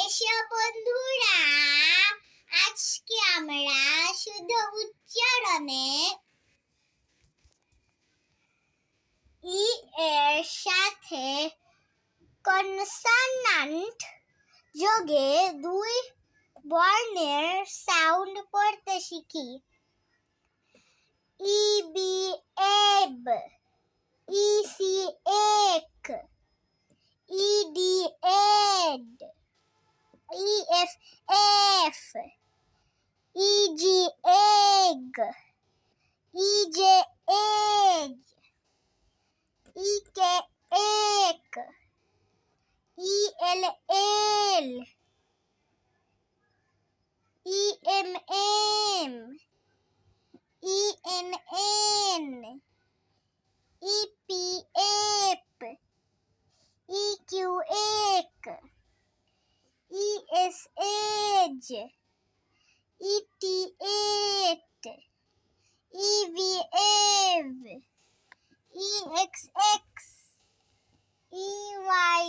এসো বন্ধুরা, আজকে আমরা শুদ্ধ উচ্চারণে ই এর সাথে কনসোনান্ট যোগে দুই বর্ণের সাউন্ড পড়তে শিখি। ই বি এব, ই সি এক, ই ডি এড, E F F, E G egg, E J egg, E K এক, E L L, E M M, E N N, E P F, E Q এক, E S এজ, E T এট, E V এভ, E X X, E Y